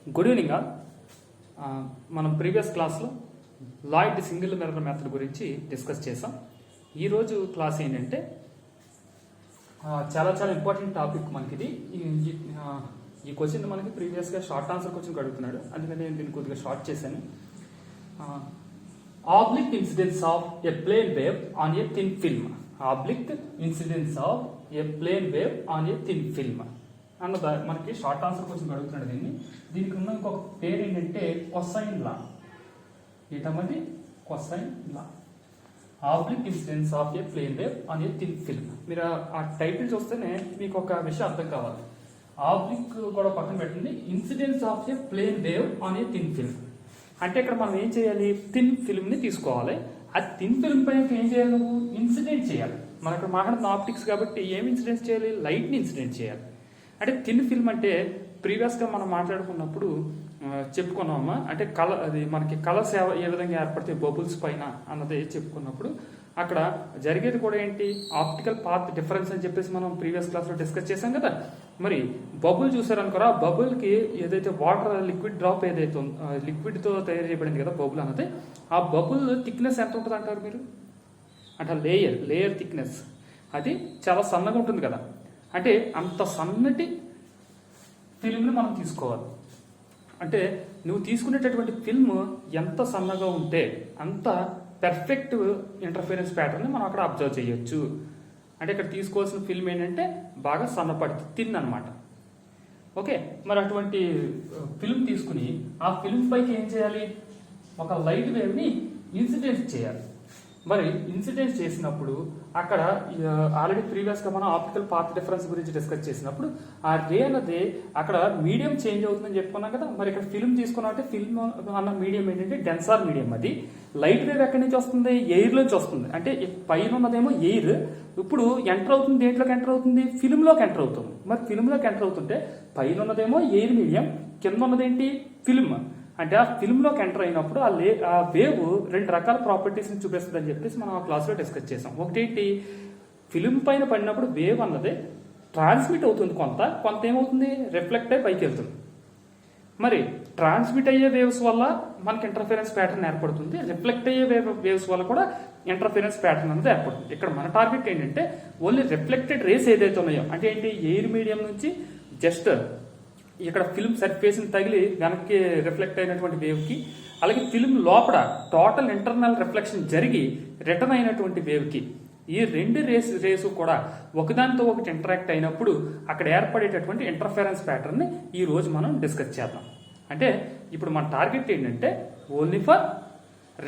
Good evening all. మనం previous క్లాస్లో Lloyd single mirror method గురించి డిస్కస్ చేసాం. ఈరోజు క్లాస్ ఏంటంటే చాలా చాలా ఇంపార్టెంట్ టాపిక్ మనకి ఇది. ఈ క్వశ్చన్ మనకి ప్రీవియస్గా షార్ట్ ఆన్సర్ క్వశ్చన్ అడుగుతున్నాడు, అందుకని నేను దీన్ని కొద్దిగా షార్ట్ చేశాను. Oblique incidence of a plane wave on a thin film. Oblique incidence of a plane wave on a thin film అన్నది మనకి షార్ట్ ఆన్సర్ క్వశ్చన్ అడుగుతున్నాడు. దీనికి ఉన్న ఇంకొక పేరు ఏంటంటే కొసైన్ లా. ఏంటన్నది cosine law. Oblique incidence of a plane wave on a thin film. మీరు ఆ టైటిల్ చూస్తేనే మీకు ఒక విషయం అర్థం కావాలి. ఆబ్లిక్ కూడా పక్కన పెట్టండి, incidence of a plane wave on a thin film. అంటే ఇక్కడ మనం ఏం చేయాలి, థిన్ ఫిల్మ్ ని తీసుకోవాలి. ఆ థిన్ ఫిల్మ్ పైన ఏం చేయాలి, నువ్వు ఇన్సిడెంట్ చేయాలి. మనం ఇక్కడ మాట్లాడుతున్న ఆప్టిక్స్ కాబట్టి ఏం ఇన్సిడెంట్ చేయాలి, లైట్ ని ఇన్సిడెంట్ చేయాలి. అంటే థిన్ ఫిల్మ్ అంటే ప్రీవియస్గా మనం మాట్లాడుకున్నప్పుడు చెప్పుకున్నామా, అంటే అది మనకి కలర్స్ ఏ విధంగా ఏర్పడితే బబుల్స్ పైన అన్నది చెప్పుకున్నప్పుడు అక్కడ జరిగేది కూడా ఏంటి, ఆప్టికల్ పాత్ డిఫరెన్స్ అని చెప్పేసి మనం ప్రీవియస్ క్లాస్లో డిస్కస్ చేసాం కదా. మరి బబుల్ చూసారనుకోరా, ఆ బబుల్కి ఏదైతే వాటర్ లిక్విడ్ డ్రాప్ ఏదైతే లిక్విడ్తో తయారు చేయబడింది కదా బబుల్ అన్నది, ఆ బబుల్ థిక్నెస్ ఎంత ఉంటుంది అంటారు మీరు? అంటే లేయర్ థిక్నెస్ అది చాలా సన్నగా ఉంటుంది కదా. అంటే అంత సన్నటి ఫిల్మ్ని మనం తీసుకోవాలి. అంటే నువ్వు తీసుకునేటటువంటి ఫిల్మ్ ఎంత సన్నగా ఉంటే అంత పెర్ఫెక్ట్ ఇంటర్ఫిరెన్స్ ప్యాటర్న్ని మనం అక్కడ అబ్జర్వ్ చేయొచ్చు. అంటే ఇక్కడ తీసుకోవాల్సిన ఫిల్మ్ ఏంటంటే బాగా సన్నపడి థిన్ అనమాట. ఓకే, మరి అటువంటి ఫిల్మ్ తీసుకుని ఆ ఫిల్మ్ పైకి ఏం చేయాలి, ఒక లైట్ వేవ్ని ఇన్సిడెన్స్ చేయాలి. మరి ఇన్సిడెన్స్ చేసినప్పుడు అక్కడ ఆల్రెడీ ప్రీవియస్గా మనం ఆప్టికల్ పాత్ డిఫరెన్స్ గురించి డిస్కస్ చేసినప్పుడు ఆ రే అన్నది అక్కడ మీడియం చేంజ్ అవుతుందని చెప్పుకున్నాం కదా. మరి ఇక్కడ ఫిల్మ్ తీసుకున్నామంటే ఫిల్మ్ అన్న మీడియం ఏంటంటే డెన్సార్ మీడియం. అది లైట్ వేవ్ ఎక్కడి నుంచి వస్తుంది, ఎయిర్ నుంచి వస్తుంది. అంటే పైన ఉన్నదేమో ఎయిర్, ఇప్పుడు ఎంటర్ అవుతుంది, దేంట్లోకి ఎంటర్ అవుతుంది, ఫిల్మ్లోకి ఎంటర్ అవుతుంది. మరి ఫిల్మ్లోకి ఎంటర్ అవుతుంటే పైన ఉన్నదేమో ఎయిర్ మీడియం, కింద ఉన్నదేంటి ఫిల్మ్. అంటే ఆ ఫిల్మ్లోకి ఎంటర్ అయినప్పుడు ఆ వేవ్ రెండు రకాల ప్రాపర్టీస్ని చూపిస్తుంది అని చెప్పేసి మనం ఆ క్లాస్లో డిస్కస్ చేసాం. ఒకటి, ఫిల్మ్ పైన పడినప్పుడు వేవ్ అన్నది ట్రాన్స్మిట్ అవుతుంది, కొంత ఏమవుతుంది, రిఫ్లెక్ట్ అయి పైకి వెళ్తుంది. మరి ట్రాన్స్మిట్ అయ్యే వేవ్స్ వల్ల మనకి ఇంటర్ఫిరెన్స్ ప్యాటర్న్ ఏర్పడుతుంది, రిఫ్లెక్ట్ అయ్యే వేవ్స్ వల్ల కూడా ఇంటర్ఫిరెన్స్ ప్యాటర్న్ అనేది ఏర్పడుతుంది. ఇక్కడ మన టార్గెట్ ఏంటంటే ఓన్లీ రిఫ్లెక్టెడ్ రేస్ ఏదైతే ఉన్నాయో, అంటే ఏంటి, ఎయిర్ మీడియం నుంచి జస్ట్ ఇక్కడ ఫిల్మ్ సర్ఫేస్ని తగిలి వెనక్కి రిఫ్లెక్ట్ అయినటువంటి వేవ్కి, అలాగే ఫిల్మ్ లోపల టోటల్ ఇంటర్నల్ రిఫ్లెక్షన్ జరిగి రిటర్న్ అయినటువంటి వేవ్కి, ఈ రెండు రేసు కూడా ఒకదానితో ఒకటి ఇంటరాక్ట్ అయినప్పుడు అక్కడ ఏర్పడేటటువంటి ఇంటర్ఫరెన్స్ ప్యాటర్న్ని ఈ రోజు మనం డిస్కస్ చేద్దాం. అంటే ఇప్పుడు మన టార్గెట్ ఏంటంటే only for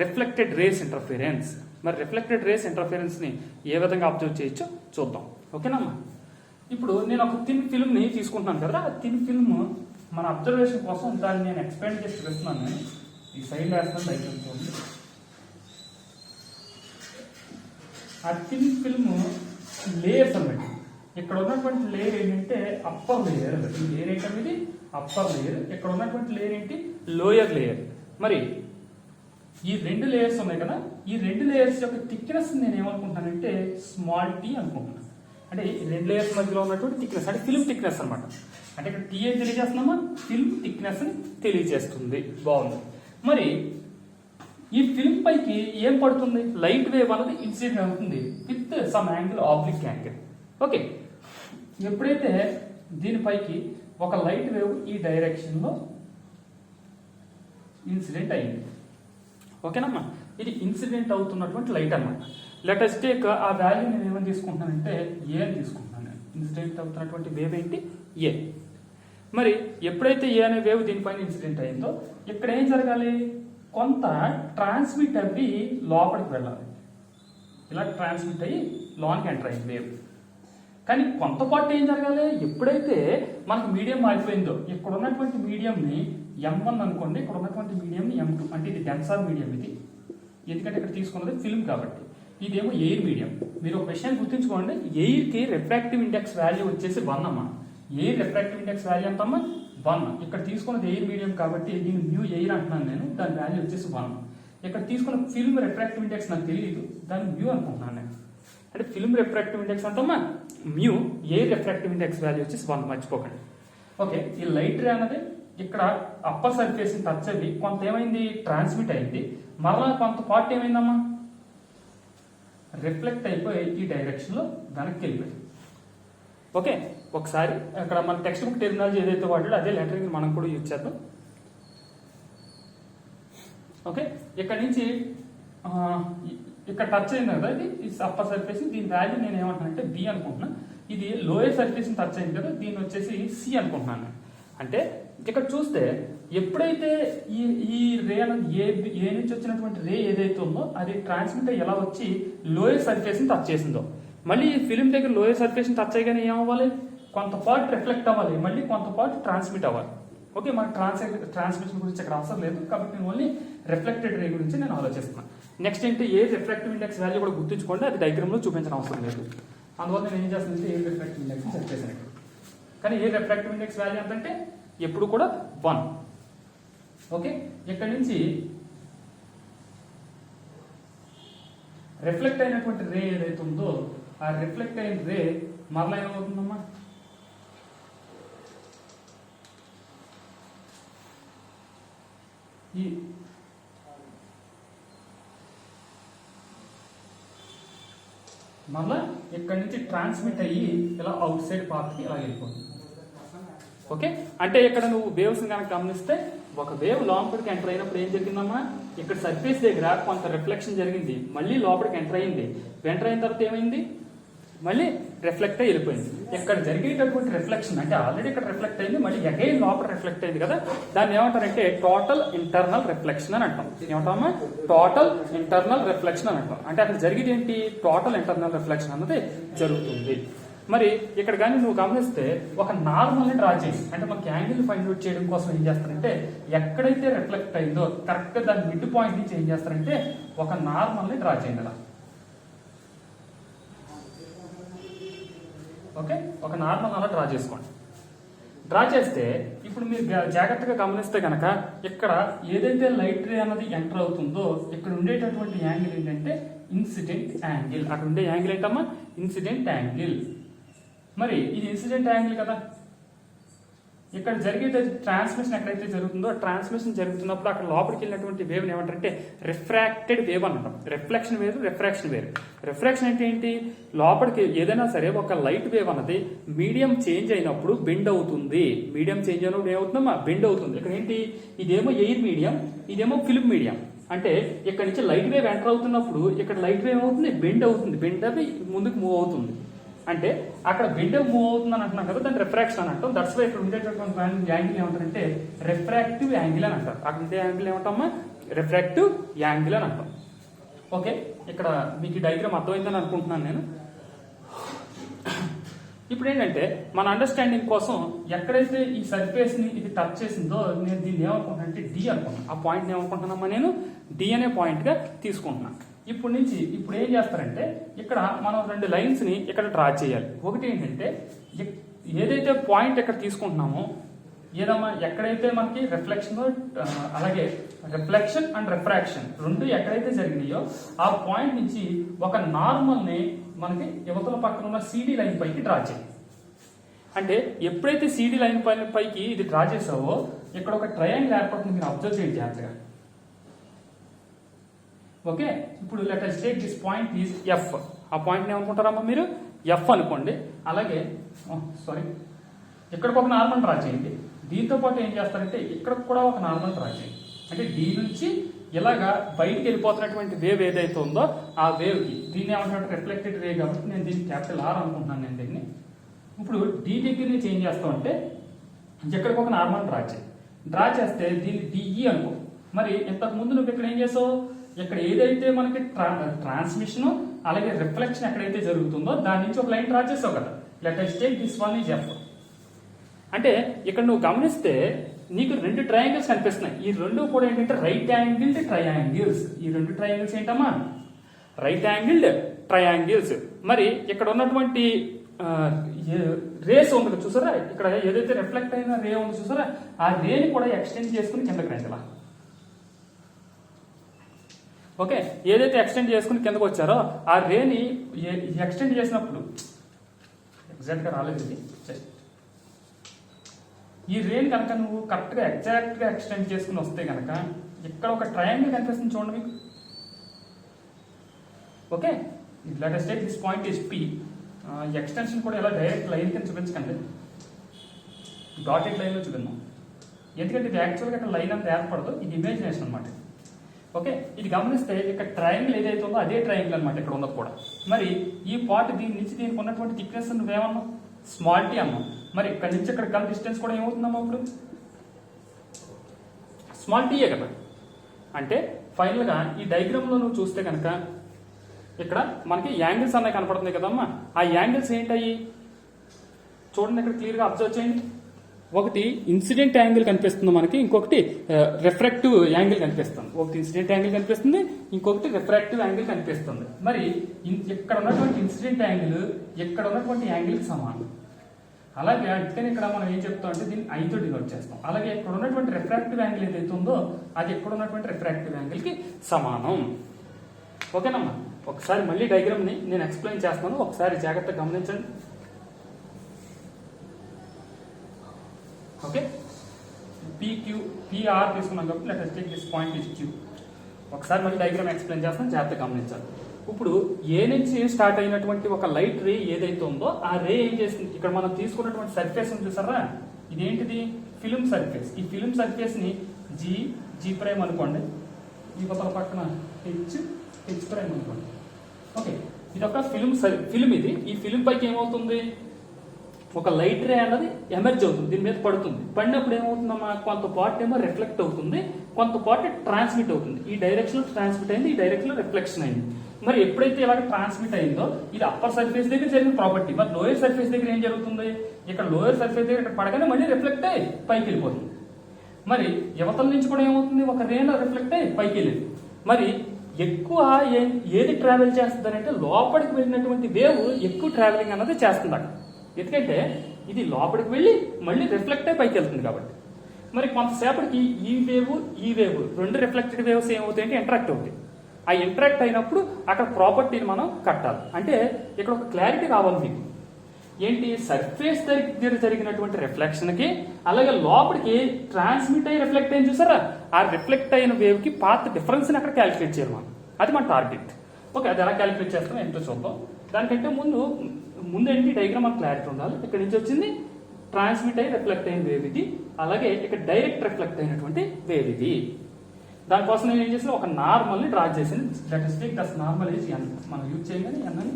reflected race interference. మరి రిఫ్లెక్టెడ్ రేస్ ఇంటర్ఫిరెన్స్ని ఏ విధంగా అబ్జర్వ్ చేయొచ్చో చూద్దాం. ఓకేనమ్మా. ఇప్పుడు నేను ఒక థిన్ ఫిల్మ్ని తీసుకుంటున్నాను కదా, ఆ థిన్ ఫిల్మ్ మన అబ్జర్వేషన్ కోసం దాన్ని నేను ఎక్స్పాండ్ చేసి చూపిస్తున్నాను. నేను ఈ సైడ్ వేస్తాను, దయచేసి. ఆ థిన్ ఫిల్మ్ లేయర్స్ అన్నమాట. ఇక్కడ ఉన్నటువంటి లేయర్ ఏంటంటే అప్పర్ లేయర్. ఈ లేయర్ ఏంటనేది అప్పర్ లేయర్. ఇక్కడ ఉన్నటువంటి లేయర్ ఏంటి, లోయర్ లేయర్. మరి ఈ రెండు లేయర్స్ ఉన్నాయి కదా, ఈ రెండు లేయర్స్ యొక్క థిక్నెస్ నేను ఏమనుకుంటానంటే స్మాల్ టీ అనుకుంటున్నాను. అంటే ఈ రెండు లేయర్స్ మధ్యలో ఉన్నటువంటి థిక్నెస్ అంటే ఫిల్మ్ థిక్నెస్ అనమాట. అంటే ఇక్కడ టీ ఏం తెలియజేస్తున్నామా, ఫిల్మ్ థిక్నెస్ ని తెలియజేస్తుంది. బాగుంది. మరి ఈ ఫిల్మ్ పైకి ఏం పడుతుంది, లైట్ వేవ్ అనేది ఇన్సిడెంట్ అవుతుంది with some angle, oblique angle. Okay, ఎప్పుడైతే దీనిపైకి ఒక లైట్ వేవ్ ఈ డైరెక్షన్ లో ఇన్సిడెంట్ అయింది, ఓకేనమ్మా, ఇది ఇన్సిడెంట్ అవుతున్నటువంటి లైట్ అన్నమాట. లెటెస్ట్ టేక్ ఆ వాల్యూ నేను ఏమని తీసుకుంటానంటే ఏ అని తీసుకుంటాను. ఇన్సిడెంట్ అవుతున్నటువంటి వేవ్ ఏంటి, ఏ. మరి ఎప్పుడైతే ఏ అనే వేవ్ దీనిపైన ఇన్సిడెంట్ అయిందో ఇక్కడ ఏం జరగాలి, కొంత ట్రాన్స్మిట్ అవి లోపలికి వెళ్ళాలి. ఇలా ట్రాన్స్మిట్ అయ్యి లోనికి ఎంటర్ అయింది వేవ్. కానీ కొంత పాటు ఏం జరగాలి, ఎప్పుడైతే మనకు మీడియం మారిపోయిందో, ఇక్కడ ఉన్నటువంటి మీడియంని M1 అనుకోండి, ఇక్కడ ఉన్నటువంటి మీడియంని M2, అంటే ఇది డెన్సార్ మీడియం. ఇది ఎందుకంటే ఇక్కడ తీసుకున్నది ఫిల్మ్ కాబట్టి, ఇదేమో ఎయిర్ మీడియం. మీరు ఒక విషయాన్ని గుర్తుంచుకోండి, ఎయిర్కి రిఫ్రాక్టివ్ ఇండెక్స్ వాల్యూ వచ్చేసి 1 అమ్మా. ఎయిర్ రిఫ్రాక్టివ్ ఇండెక్స్ వాల్యూ ఎంతమ్మా, 1. ఇక్కడ తీసుకున్నది ఎయిర్ మీడియం కాబట్టి దీన్ని మ్యూ ఎయిర్ అంటున్నాను నేను, దాని వాల్యూ వచ్చేసి 1. ఇక్కడ తీసుకున్న ఫిల్మ్ రిఫ్రాక్టివ్ ఇండెక్స్ నాకు తెలియదు, దాన్ని మ్యూ అనుకుంటున్నాను నేను. అంటే ఫిల్మ్ రిఫ్రాక్టివ్ ఇండెక్స్ ఎంతమ్మా, mu. Air refractive index value వచ్చేసి 1, మర్చిపోకండి. ఓకే, ఈ లైట్ రే అన్నది ఇక్కడ అప్పర్ సర్ఫేస్ టచ్ అయ్యి కొంత ఏమైంది, ట్రాన్స్మిట్ అయింది. మరలా కొంత పార్ట్ ఏమైందమ్మా, రిఫ్లెక్ట్ అయిపోయి ఈ డైరెక్షన్ లో వెనక్కి వెళ్ళిపోయింది. ఓకే, ఒకసారి అక్కడ మన టెక్స్ట్ బుక్ టెర్మినాలజీ ఏదైతే వాడాడో అదే లెటరింగ్ మనం కూడా యూజ్ చేద్దాం. ఓకే, ఇక్కడ నుంచి ఇక్కడ టచ్ అయింది కదా, ఇది అప్పర్ సర్ఫేస్. దీని వాల్యూ నేను ఏమంటానంటే బి అనుకుంటున్నా. ఇది లోయర్ సర్ఫేస్ టచ్ అయింది కదా, దీన్ని వచ్చేసి సి అనుకుంటున్నాను. అంటే ఇక్కడ చూస్తే ఎప్పుడైతే ఈ రే అనేది ఏ నుంచి వచ్చినటువంటి రే ఏదైతే ఉందో అది ట్రాన్స్మిట్ ఎలా వచ్చి లోయర్ సర్ఫేస్ ని టచ్ చేసిందో, మళ్ళీ ఈ ఫిల్మ్ దగ్గర లోయర్ సర్ఫేస్ ని టచ్ అయ్యగానే ఏమవ్వాలి, కొంత పార్ట్ రిఫ్లెక్ట్ అవ్వాలి, మళ్ళీ కొంత పార్ట్ ట్రాన్స్మిట్ అవ్వాలి. ఓకే, మనకు ట్రాన్స్మిషన్ గురించి ఇక్కడ అవసరం లేదు కాబట్టి నేను ఓన్లీ రిఫ్లెక్టెడ్ రే గురించి నేను ఆలోచిస్తున్నాను. నెక్స్ట్ ఏంటి, ఏ రిఫ్రాక్టివ్ ఇండెక్స్ వాల్యూ కూడా గుర్తుంచుకోండి, అది డయాగ్రామ్ లో చూపించడం అవసరం లేదు. అందువల్ల నేను ఏం చేస్తానంటే ఏ రిఫ్రాక్టివ్ ఇండెక్స్ సెట్ చేశాను. కానీ ఏ రిఫ్రాక్టివ్ ఇండెక్స్ వాల్యూ ఎంతంటే ఎప్పుడు కూడా 1. ఓకే, ఇక్కడ నుంచి రిఫ్లెక్ట్ అయినటువంటి రే ఏదైతే ఉందో ఆ రిఫ్లెక్ట్ అయిన రే మరలా ఏమవుతుందమ్మా, ఈ మళ్ళా ఇక్కడ నుంచి ట్రాన్స్మిట్ అయ్యి ఇలా అవుట్ సైడ్ పాత్ కి ఇలా వెళ్ళిపోతుంది. ఓకే, అంటే ఇక్కడ నువ్వు వేవ్స్ కనుక గమనిస్తే ఒక వేవ్ లోపలికి ఎంటర్ అయినప్పుడు ఏం జరిగిందమ్మా, ఇక్కడ సర్ఫేస్ దగ్గర కొంత రిఫ్లెక్షన్ జరిగింది, మళ్ళీ లోపలికి ఎంటర్ అయింది. ఎంటర్ అయిన తర్వాత ఏమైంది, మళ్ళీ రిఫ్లెక్ట్ అయ్యి వెళ్ళిపోయింది. ఇక్కడ జరిగేటటువంటి రిఫ్లెక్షన్ అంటే ఆల్రెడీ ఇక్కడ రిఫ్లెక్ట్ అయింది, మళ్ళీ అగైన్ లోపల రిఫ్లెక్ట్ అయింది కదా, దాన్ని ఏమంటారంటే టోటల్ ఇంటర్నల్ రిఫ్లెక్షన్ అని అంటాం. ఏమంటామా, టోటల్ ఇంటర్నల్ రిఫ్లెక్షన్ అని అంటాం. అంటే అక్కడ జరిగేది ఏంటి, టోటల్ ఇంటర్నల్ రిఫ్లెక్షన్ అన్నది జరుగుతుంది. మరి ఇక్కడ కానీ నువ్వు గమనిస్తే ఒక నార్మల్ ని డ్రా చేసి, అంటే మనకి యాంగిల్ ఫైండ్ అవుట్ చేయడం కోసం ఏం చేస్తారంటే ఎక్కడైతే రిఫ్లెక్ట్ అయిందో కరెక్ట్ గా దాని మిడ్ పాయింట్ నుంచి ఏం చేస్తారంటే ఒక నార్మల్ ని డ్రా చేయండి అలా. ఓకే, ఒక నార్మల్ అలా డ్రా చేసుకోండి. డ్రా చేస్తే ఇప్పుడు మీరు జాగ్రత్తగా గమనిస్తే కనుక ఇక్కడ ఏదైతే లైట్ రే అన్నది ఎంటర్ అవుతుందో ఇక్కడ ఉండేటటువంటి యాంగిల్ ఏంటంటే ఇన్సిడెంట్ యాంగిల్. అక్కడ ఉండే యాంగిల్ ఏంటమ్మా, ఇన్సిడెంట్ యాంగిల్. మరి ఇది ఇన్సిడెంట్ యాంగిల్ కదా, ఇక్కడ జరిగే ట్రాన్స్మిషన్ ఎక్కడైతే జరుగుతుందో ట్రాన్స్మిషన్ జరుగుతున్నప్పుడు అక్కడ లోపలికి వెళ్ళినటువంటి వేవ్ ఏమంటారంటే రిఫ్రాక్టెడ్ వేవ్ అంటాం. రిఫ్లెక్షన్ వేరు, రిఫ్రాక్షన్ వేరు. రిఫ్రాక్షన్ అంటే ఏంటి, లోపలికి ఏదైనా సరే ఒక లైట్ వేవ్ అన్నది మీడియం చేంజ్ అయినప్పుడు బెండ్ అవుతుంది. మీడియం చేంజ్ అయినప్పుడు ఏమవుతుందమ్మా, బెండ్ అవుతుంది. ఇక్కడ ఏంటి, ఇదేమో ఎయిర్ మీడియం, ఇదేమో ఫిల్మ్ మీడియం. అంటే ఇక్కడ నుంచి లైట్ వేవ్ ఎంటర్ అవుతున్నప్పుడు ఇక్కడ లైట్ వేవ్ అవుతుంది, బెండ్ అవుతుంది, బెండ్ అవి ముందుకు మూవ్ అవుతుంది. అంటే అక్కడ బెండ్ మూవ్ అవుతుంది అని అంటున్నాం కదా, దాన్ని రిఫ్రాక్షన్ అని అంటాం. దట్స్ వై ఇక్కడ ఉండేటటువంటి యాంగిల్ ఏమంటారంటే రిఫ్రాక్టివ్ యాంగిల్ అని అంటారు. అక్కడ ఉండే యాంగిల్ ఏమంటామా, రిఫ్రాక్టివ్ యాంగిల్ అని అంటాం. ఓకే, ఇక్కడ మీకు ఈ డయాగ్రామ్ అర్థమైందని అనుకుంటున్నాను నేను. ఇప్పుడు ఏంటంటే మన అండర్స్టాండింగ్ కోసం ఎక్కడైతే ఈ సర్ఫేస్ ని ఇది టచ్ చేసిందో నేను దీన్ని ఏమనుకుంటున్నా అంటే డి అనుకుంటున్నాను. ఆ పాయింట్ ఏమనుకుంటున్నామా, నేను డి అనే పాయింట్ గా తీసుకుంటున్నాను. ఇప్పుడు నుంచి ఇప్పుడు ఏం చేస్తారంటే ఇక్కడ మనం 2 లైన్స్ ని ఇక్కడ డ్రా చేయాలి. ఒకటి ఏంటంటే ఏదైతే పాయింట్ ఇక్కడ తీసుకుంటున్నామో ఏదమ్మా, ఎక్కడైతే మనకి రిఫ్లెక్షన్ అలాగే రిఫ్లెక్షన్ అండ్ రిఫ్రాక్షన్ రెండు ఎక్కడైతే జరిగినాయో ఆ పాయింట్ నుంచి ఒక నార్మల్ ని మనకి యువతల పక్కన ఉన్న సిడి లైన్ పైకి డ్రా చేయాలి. అంటే ఎప్పుడైతే సిడి లైన్ పైకి ఇది డ్రా చేసావో ఇక్కడ ఒక ట్రయాంగిల్ ఏర్పడుతుంది, మీరు అబ్జర్వ్ చేయండి జాగ్రత్తగా. ఓకే, ఇప్పుడు let us take this point is F. ఆ పాయింట్ ఏమనుకుంటారమ్మా మీరు, ఎఫ్ అనుకోండి. అలాగే సారీ, ఇక్కడికి ఒక నార్మల్ డ్రా చేయండి. దీంతో పాటు ఏం చేస్తారంటే ఇక్కడ కూడా ఒక నార్మల్ డ్రా చేయండి. అంటే డి నుంచి ఇలాగా బయటికి వెళ్ళిపోతున్నటువంటి వేవ్ ఏదైతే ఉందో ఆ వేవ్ కి దీన్ని ఏమంటారు, రిఫ్లెక్టెడ్ రే కాబట్టి నేను దీన్ని క్యాపిటల్ ఆర్ అనుకుంటున్నాను నేను దీన్ని. ఇప్పుడు డి దగ్గర నుంచి ఏం చేస్తామంటే ఇక్కడికి ఒక నార్మల్ డ్రా చేయి. డ్రా చేస్తే దీన్ని డిఈ అనుకో. మరి ఇంతకు ముందు నువ్వు ఇక్కడ ఏం చేసావు, ఇక్కడ ఏదైతే మనకి ట్రాన్స్మిషన్ అలాగే రిఫ్లెక్షన్ ఎక్కడైతే జరుగుతుందో దాని నుంచి ఒక లైన్ డ్రా చేసావు కదా, let us take this one is F. అంటే ఇక్కడ నువ్వు గమనిస్తే నీకు 2 ట్రయాంగిల్స్ కనిపిస్తున్నాయి. ఈ రెండు కూడా ఏంటంటే రైట్ యాంగిల్డ్ ట్రయాంగిల్స్. ఈ 2 ట్రయాంగిల్స్ ఏంటమ్మా, రైట్ యాంగిల్డ్ ట్రయాంగిల్స్. మరి ఇక్కడ ఉన్నటువంటి రేస్ ఉంది చూసారా, ఇక్కడ ఏదైతే రిఫ్లెక్ట్ అయిన రే ఉంది చూసారా, ఆ రేని కూడా ఎక్స్టెండ్ చేసుకుని కిందకి రండి ఇలా. ఓకే, ఏదైతే ఎక్స్టెండ్ చేసుకుని కిందకు వచ్చారో ఆ రేని ఎక్స్టెండ్ చేసినప్పుడు ఎగ్జాక్ట్గా రాలేదు ఇది, ఈ రేని కనుక నువ్వు కరెక్ట్గా ఎగ్జాక్ట్గా ఎక్స్టెండ్ చేసుకుని వస్తే కనుక ఇక్కడ ఒక ట్రయాంగిల్ కనిపిస్తుంది చూడండి మీకు. Okay, let us take this point is P. Extension కూడా ఇలా డైరెక్ట్ లైన్ కింద చూపించకండి, డాటెడ్ లైన్లో చూపిందాం. ఎందుకంటే ఇది యాక్చువల్గా ఇక్కడ లైన్ అంతా ఏర్పడదు, ఇది ఇమేజినేషన్ అనమాట. ఓకే, ఇది గమనిస్తే ఇక్కడ ట్రయాంగిల్ ఏదైతే ఉందో అదే ట్రయాంగిల్ అనమాట ఇక్కడ ఉన్నది కూడా. మరి ఈ పార్ట్ దీని నుంచి దీనికి ఉన్నటువంటి థిక్నెస్ నువ్వేమన్నావు, స్మాల్ టీ అన్నావు. మరి ఇక్కడ నుంచి ఇక్కడ కల్ డిస్టెన్స్ కూడా ఏమవుతుందమ్మా ఇప్పుడు స్మాల్ టీయే కదా. అంటే ఫైనల్గా ఈ డయాగ్రామ్లో నువ్వు చూస్తే కనుక ఇక్కడ మనకి యాంగిల్స్ అన్నవి కనపడుతున్నాయి కదమ్మా. ఆ యాంగిల్స్ ఏంటయ్యి చూడండి, ఇక్కడ క్లియర్గా అబ్జర్వ్ చేయండి. ఒకటి ఇన్సిడెంట్ యాంగిల్ కనిపిస్తుంది మనకి, ఇంకొకటి రిఫ్రాక్టివ్ యాంగిల్ కనిపిస్తుంది. ఒకటి ఇన్సిడెంట్ యాంగిల్ కనిపిస్తుంది, ఇంకొకటి రిఫ్రాక్టివ్ యాంగిల్ కనిపిస్తుంది. మరి ఇక్కడ ఉన్నటువంటి ఇన్సిడెంట్ యాంగిల్ ఇక్కడ ఉన్నటువంటి యాంగిల్కి సమానం. అలాగే అందుకని ఇక్కడ మనం ఏం చెప్తాం అంటే దీన్ని ఐతో డివైడ్ చేస్తాం. అలాగే ఇక్కడ ఉన్నటువంటి రిఫ్రాక్టివ్ యాంగిల్ ఏదైతే ఉందో అది ఇక్కడ ఉన్నటువంటి రిఫ్రాక్టివ్ యాంగిల్కి సమానం. ఓకేనమ్మా, ఒకసారి మళ్ళీ డయాగ్రామ్ని నేను ఎక్స్ప్లెయిన్ చేస్తాను, ఒకసారి జాగ్రత్తగా గమనించండి. ఓకే, పిఆర్ తీసుకున్నాం కాబట్టి let us take this point is Q. ఒకసారి మళ్ళీ డయాగ్రామ్ ఎక్స్ప్లెయిన్ చేస్తాను, జాగ్రత్తగా గమనించాలి. ఇప్పుడు ఏ నుంచి స్టార్ట్ అయినటువంటి ఒక లైట్ రే ఏదైతే ఉందో ఆ రే ఏం చేస్తుంది, ఇక్కడ మనం తీసుకున్నటువంటి సర్ఫేస్ ఉంది చూసారా, ఇదేంటిది ఫిల్మ్ సర్ఫేస్. ఈ ఫిల్మ్ సర్ఫేస్ ని జీ ప్రైమ్ అనుకోండి, ఈ పక్కన హెచ్ ప్రైమ్ అనుకోండి. ఓకే, ఇది ఒక ఫిల్మ్ ఇది. ఈ ఫిల్మ్ పైకి ఏమవుతుంది, ఒక లైట్ రే అన్నది ఎమర్జ్ అవుతుంది, దీని మీద పడుతుంది. పడినప్పుడు ఏమవుతుందమ్మా, కొంత పార్ట్ ఏమో రిఫ్లెక్ట్ అవుతుంది, కొంత పార్ట్ ట్రాన్స్మిట్ అవుతుంది. ఈ డైరెక్షన్ లో ట్రాన్స్మిట్ అయింది, ఈ డైరెక్షన్ లో రిఫ్లెక్షన్ అయింది. మరి ఎప్పుడైతే ఇలాగ ట్రాన్స్మిట్ అయిందో ఇది అప్పర్ సర్ఫేస్ దగ్గర జరిగిన ప్రాపర్టీ. మరి లోయర్ సర్ఫేస్ దగ్గర ఏం జరుగుతుంది, ఇక్కడ లోయర్ సర్ఫేస్ దగ్గర ఇక్కడ పడగానే మళ్ళీ రిఫ్లెక్ట్ అయ్యి పైకి వెళ్ళిపోతుంది. మరి యువతల నుంచి కూడా ఏమవుతుంది, ఒక రేలో రిఫ్లెక్ట్ అయ్యి పైకి వెళ్ళింది. మరి ఎక్కువ ఏది ట్రావెల్ చేస్తుంది అంటే లోపలికి వెళ్ళినటువంటి వేవ్ ఎక్కువ ట్రావెలింగ్ అన్నది చేస్తుంది అక్కడ. ఎందుకంటే ఇది లోపలికి వెళ్ళి మళ్ళీ రిఫ్లెక్ట్ అయి పైకి వెళ్తుంది కాబట్టి. మరి కొంతసేపటికి ఈ వేవ్ రెండు రిఫ్లెక్టెడ్ వేవ్స్ ఏమవుతాయంటే ఇంటరాక్ట్ అవుతాయి. ఆ ఇంటరాక్ట్ అయినప్పుడు అక్కడ ప్రాపర్టీని మనం కట్టాలి. అంటే ఇక్కడ ఒక క్లారిటీ రావాలి మీకు. ఏంటి, సర్ఫేస్ దగ్గర జరిగినటువంటి రిఫ్లెక్షన్కి అలాగే లోపలికి ట్రాన్స్మిట్ అయ్యి రిఫ్లెక్ట్ అయ్యి చూసారా, ఆ రిఫ్లెక్ట్ అయిన వేవ్కి పాత్ డిఫరెన్స్ని అక్కడ క్యాలిక్యులేట్ చేయాలి మనం. అది మన టార్గెట్. ఓకే, అది ఎలా క్యాలిక్యులేట్ చేస్తాం ఏంటో చూద్దాం. దానికంటే ముందు ఏంటి డయాగ్రామ్ మనకు క్లారిటీ ఉండాలి. ఇక్కడ నుంచి వచ్చింది ట్రాన్స్మిట్ అయ్యి రిఫ్లెక్ట్ అయిన వేవ్ ఇది, అలాగే ఇక్కడ డైరెక్ట్ రిఫ్లెక్ట్ అయినటువంటి వేవ్ ఇది. దానికోసం నేను ఏం చేసిన ఒక నార్మల్ని డ్రా చేసింది. That is take thus normal is N. మనం యూజ్ చేయగానే ఎన్ అని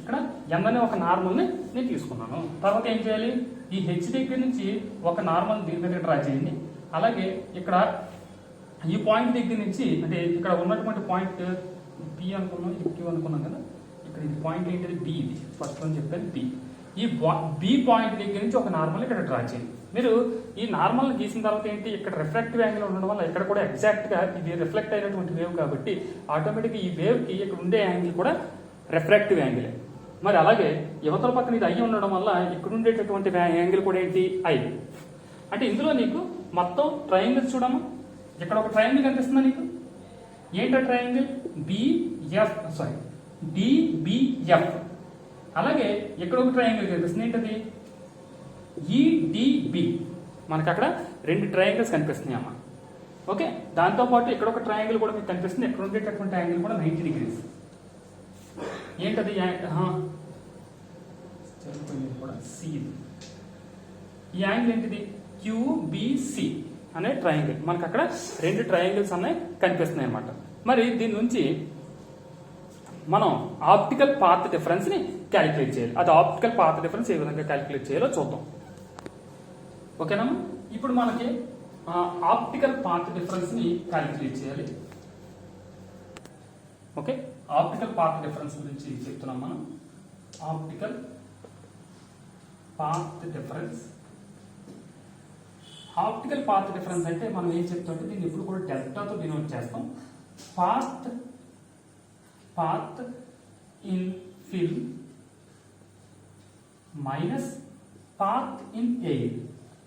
ఇక్కడ ఎన్ అనే ఒక నార్మల్ని నేను తీసుకున్నాను. తర్వాత ఏం చేయాలి, ఈ హెచ్ దగ్గర నుంచి ఒక నార్మల్ దీని మీద డ్రా చేయండి. అలాగే ఇక్కడ ఈ పాయింట్ దగ్గర నుంచి అంటే ఇక్కడ ఉన్నటువంటి పాయింట్ పి అనుకున్నాం, క్యూ అనుకున్నాం కదా, ఇక్కడ ఇది పాయింట్ ఏంటిది బి, ఇది ఫస్ట్ అని చెప్పేది బి. ఈ బి పాయింట్ దగ్గర నుంచి ఒక నార్మల్ ఇక్కడ డ్రా చేయండి. మీరు ఈ నార్మల్ గీసిన తర్వాత ఏంటి, ఇక్కడ రిఫ్రాక్టివ్ యాంగిల్ ఉండడం వల్ల ఇక్కడ కూడా ఎగ్జాక్ట్ గా ఇది రిఫ్లెక్ట్ అయినటువంటి వేవ్ కాబట్టి ఆటోమేటిక్ ఈ వేవ్ కి ఇక్కడ ఉండే యాంగిల్ కూడా రిఫ్రాక్టివ్ యాంగిల్. మరి అలాగే యువతల పక్కన ఇది అయ్యి ఉండడం వల్ల ఇక్కడ ఉండేటటువంటి యాంగిల్ కూడా ఏంటి, ఐ. అంటే ఇందులో నీకు మొత్తం ట్రయాంగిల్స్ చూడమ్మా. ఇక్కడ ఒక ట్రయాంగిల్ కనిపిస్తుందా నీకు, ఏంటో ట్రయాంగిల్ డిబిఎఫ్. అలాగే ఇక్కడ ఒక ట్రయాంగిల్ కనిపిస్తుంది, ఏంటది ఈడిబి. మనకు అక్కడ రెండు ట్రయాంగిల్స్ కనిపిస్తున్నాయి అమ్మా. ఓకే, దాంతోపాటు ఇక్కడ ఒక ట్రయాంగిల్ కూడా మీకు కనిపిస్తుంది, ఇక్కడ ఉండేటటువంటి యాంగిల్ కూడా 90 degrees. ఏంటది కూడా సి. ఈ యాంగిల్ ఏంటిది, క్యూబిసి అనే ట్రయాంగిల్. మనకు అక్కడ రెండు ట్రయాంగిల్స్ అనేవి కనిపిస్తున్నాయి అన్నమాట. మరి దీని నుంచి మనం ఆప్టికల్ పాత్ డిఫరెన్స్ ని క్యాలిక్యులేట్ చేయాలి. అది ఆప్టికల్ పాత్ డిఫరెన్స్ ఏ విధంగా క్యాలిక్యులేట్ చేయాలో చూద్దాం. ఓకేనా, ఇప్పుడు మనకి ఆప్టికల్ పాత్ డిఫరెన్స్ ని క్యాలిక్యులేట్ చేయాలి. ఓకే, ఆప్టికల్ పాత్ డిఫరెన్స్ గురించి చెప్తున్నాం మనం. Optical path difference. Optical path difference అంటే మనం ఏం చెప్తుంటే దీన్ని ఇప్పుడు కూడా డెల్టాతో డినోట్ చేస్తాం. Path in film minus path in air.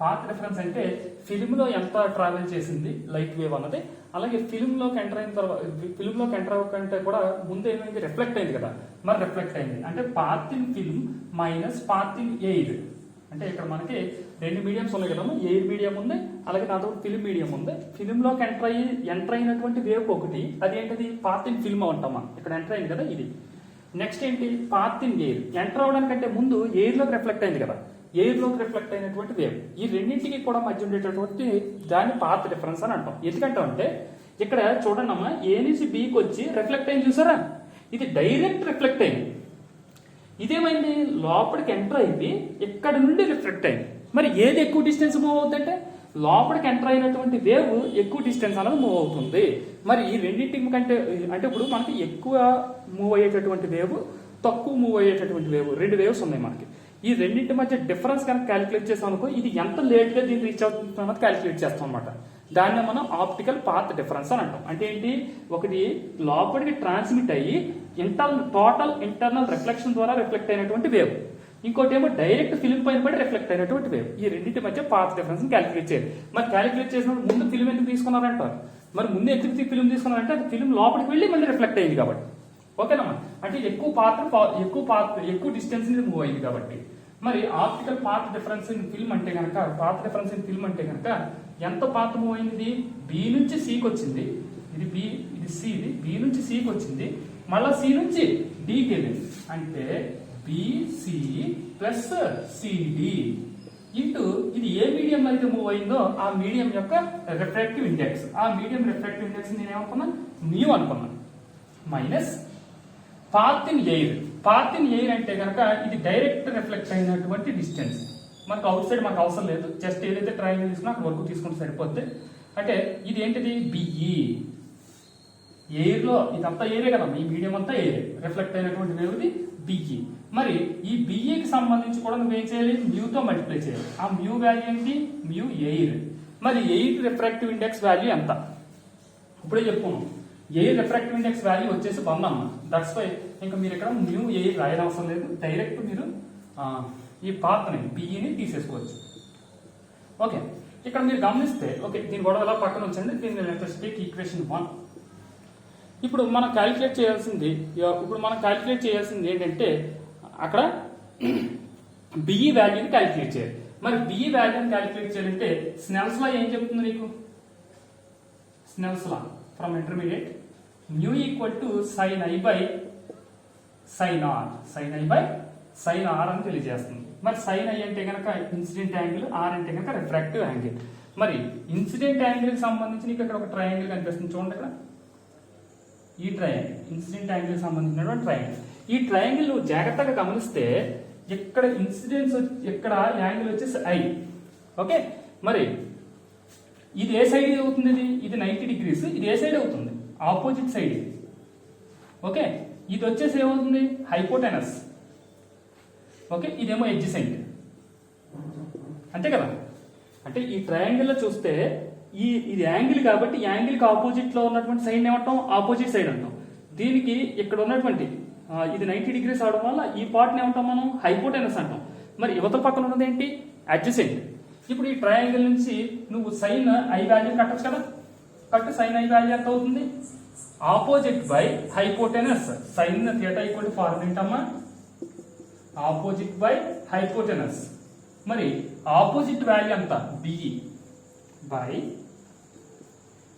Path difference అంటే ఫిల్మ్ లో ఎంత ట్రావెల్ చేసింది లైట్ వేవ్ అన్నది, అలాగే ఫిల్మ్ లోకి ఎంటర్ అయిన తర్వాత ఫిల్మ్ లోకి ఎంటర్ అవ్వకంటే కూడా ముందు ఏమైంది, రిఫ్లెక్ట్ అయింది కదా. మరి రిఫ్లెక్ట్ అయింది అంటే path in film minus path in air. అంటే ఇక్కడ మనకి రెండు మీడియంస్ ఉన్నాయి కదమ్మా, ఎయిర్ మీడియం ఉంది, అలాగే దాంతో ఫిలిం మీడియం ఉంది. ఫిలింలోకి ఎంటర్ అయినటువంటి వేవ్ ఒకటి, అదేంటిది పాత్ ఇన్ ఫిల్మ్ అంటామా, ఇక్కడ ఎంటర్ అయింది కదా ఇది. నెక్స్ట్ ఏంటి, పాత్ ఇన్ ఎయిర్, ఎంటర్ అవడానికంటే ముందు ఎయిర్లోకి రిఫ్లెక్ట్ అయింది కదా, ఎయిర్లోకి రిఫ్లెక్ట్ అయినటువంటి వేవ్. ఈ రెండింటికి కూడా మధ్య ఉండేటటువంటి దాన్ని పాత్ డిఫరెన్స్ అని అంటాం. ఎందుకంటే అంటే ఇక్కడ చూడండి అమ్మా, ఏ నుంచి బికి వచ్చి రిఫ్లెక్ట్ అయింది చూసారా, ఇది డైరెక్ట్ రిఫ్లెక్ట్ అయింది. ఇదేమైంది, లోపలికి ఎంటర్ అయింది, ఇక్కడ నుండి రిఫ్లెక్ట్ అయింది. మరి ఏది ఎక్కువ డిస్టెన్స్ మూవ్ అవుతుందంటే లోపలికి ఎంటర్ అయినటువంటి వేవ్ ఎక్కువ డిస్టెన్స్ అనేది మూవ్ అవుతుంది. మరి ఈ రెండింటి కంటే అంటే ఇప్పుడు మనకి ఎక్కువ మూవ్ అయ్యేటటువంటి వేవ్, తక్కువ మూవ్ అయ్యేటటువంటి వేవ్, రెండు వేవ్స్ ఉన్నాయి మనకి. ఈ రెండింటి మధ్య డిఫరెన్స్ కనుక క్యాలిక్యులేట్ చేస్తాం అనుకో, ఇది ఎంత లేట్గా దీన్ని రీచ్ అవుతుంది అన్నది క్యాలిక్యులేట్ చేస్తాం అనమాట. దాన్ని మనం ఆప్టికల్ పాత్ డిఫరెన్స్ అని అంటాం. అంటే ఏంటి, ఒకటి లోపలికి ట్రాన్స్మిట్ అయ్యి టోటల్ ఇంటర్నల్ రిఫ్లెక్షన్ ద్వారా రిఫ్లెక్ట్ అయినటువంటి వేవ్, ఇంకోటి ఏమో డైరెక్ట్ ఫిలిం పైన పడి రిఫ్లెక్ట్ అయినటువంటి వేవ్. ఈ రెండింటి మధ్య పాత్ డిఫరెన్స్ క్యాలిక్యులేట్ చేయాలి. మరి క్యాలిక్యులేట్ చేసినప్పుడు ముందు ఫిలిం ఎందుకు తీసుకున్నారంటారు, మరి ముందు ఎందుకు ఫిలిం తీసుకున్నారంటే అది ఫిలిం లోపలికి వెళ్ళి మళ్ళీ రిఫ్లెక్ట్ అయింది కాబట్టి. ఓకేనమ్మా, అంటే ఎక్కువ డిస్టెన్స్ మూవ్ అయింది కాబట్టి. మరి optical path difference in film అంటే కనుక, పాత్ డిఫరెన్స్ ఇన్ ఫిల్మ్ అంటే కనుక ఎంత పాత్ మూవ్ అయింది, బి నుంచి సికి వచ్చింది, ఇది బి, ఇది సి, ఇది బి నుంచి సికి వచ్చింది, మళ్ళా సి నుంచి డికి వెళ్ళింది. అంటే బిసి ప్లస్ సిడి ఇంటూ ఇది ఏ మీడియం అయితే మూవ్ అయిందో ఆ మీడియం యొక్క రిఫ్రాక్టివ్ ఇండెక్స్. ఆ మీడియం రిఫ్రాక్టివ్ ఇండెక్స్ నేను ఏమనుకున్నా, మ్యూ అనుకున్నాను, minus path in air. Path in air అంటే కనుక ఇది డైరెక్ట్ రిఫ్లెక్ట్ అయినటువంటి డిస్టెన్స్. మనకు అవుట్ సైడ్ మనకు అవసరం లేదు, జస్ట్ ఏదైతే ట్రయాంగిల్ తీసుకున్నా అక్కడ వరకు తీసుకుంటే సరిపోద్ది. అంటే ఇది ఏంటిది, బిఈ. ఎయిర్లో ఇదంతా ఏరే కదా, ఈ మీడియం అంతా ఏరే, రిఫ్లెక్ట్ అయినటువంటి వేవ్ది బిఈ. మరి ఈ బిఈకి సంబంధించి కూడా నువ్వు ఏం చేయాలి, మ్యూతో మల్టిప్లై చేయాలి. ఆ మ్యూ వాల్యూ ఏంటి, మ్యూ ఎయిర్. మరి ఎయిర్ రిఫ్రాక్టివ్ ఇండెక్స్ వాల్యూ ఎంత ఇప్పుడే చెప్పుకున్నాం. ఎయిర్ రిఫ్రాక్టివ్ ఇండెక్స్ వాల్యూ వచ్చేసి 1 అమ్మ. దట్స్ వై ఇంకా మీరు ఇక్కడ న్యూ ఎయిర్ రాయనవసరం లేదు, డైరెక్ట్ మీరు ఈ పాత్ని బిఈని తీసేసుకోవచ్చు. ఓకే, ఇక్కడ మీరు గమనిస్తే, ఓకే దీని గొడవ ఎలా పక్కన ఉంచండి, దీన్ని టేక్ ఈక్వేషన్ 1. ఇప్పుడు మనం క్యాలిక్యులేట్ చేయాల్సింది ఏంటంటే అక్కడ బిఈ వాల్యూని క్యాలిక్యులేట్ చేయాలి. మరి బిఈ వాల్యూని క్యాలిక్యులేట్ చేయాలంటే స్నెల్స్ లా ఏం చెప్తుంది నీకు, Snell's law from intermediate, mu equal to sine i by sine r, sine i by sine r అని తెలియజేస్తుంది. మరి సైన్ ఐ అంటే కనుక ఇన్సిడెంట్ యాంగిల్, ఆర్ అంటే కనుక రిఫ్రాక్టివ్ యాంగిల్. మరి ఇన్సిడెంట్ యాంగిల్ కి సంబంధించి నీకు ఇక్కడ ఒక ట్రయాంగిల్ కనిపిస్తుంది చూడండి, ఇక్కడ ఈ ట్రయాంగిల్ ఇన్సిడెంట్ యాంగిల్ సంబంధించినటువంటి ట్రయాంగిల్. ఈ ట్రయాంగిల్ నువ్వు జాగ్రత్తగా గమనిస్తే ఇక్కడ ఇన్సిడెన్స్, ఇక్కడ యాంగిల్ వచ్చేసి ఐ. ఓకే, మరి ఇది ఏ సైడ్ అవుతుంది, ఇది 90 degrees, ఇది ఏ సైడ్ అవుతుంది, ఆపోజిట్ సైడ్ ఇది. ఓకే, ఇది వచ్చేసి ఏమవుతుంది, హైపోటెనస్. ఓకే, ఇదేమో ఎడ్జసెంట్, అంతే కదా. అంటే ఈ ట్రయాంగిల్ లో చూస్తే ఇది యాంగిల్ కాబట్టి యాంగిల్ కి ఆపోజిట్ లో ఉన్నటువంటి సైడ్ ఏమంటాం, ఆపోజిట్ సైడ్ అంటాం. దీనికి ఇక్కడ ఉన్నటువంటి ఇది 90 degrees అవడం వల్ల ఈ పార్ట్ ఏమంటాం మనం, హైపోటెనస్ అంటాం. మరి యువత పక్కన ఉన్నది ఏంటి, అడ్జసెంట్. ఇప్పుడు ఈ ట్రయాంగిల్ నుంచి నువ్వు సైన్ ఐ వాల్యూ కట్టచ్చు కదా, కట్టు. సైన్ ఐ వాల్యూ ఎంత అవుతుంది, opposite by hypotenuse. Sine theta equal to formula ఏంటమ్మా, ఆపోజిట్ బై హైపోటెనస్. మరి ఆపోజిట్ వాల్యూ ఎంత, BE by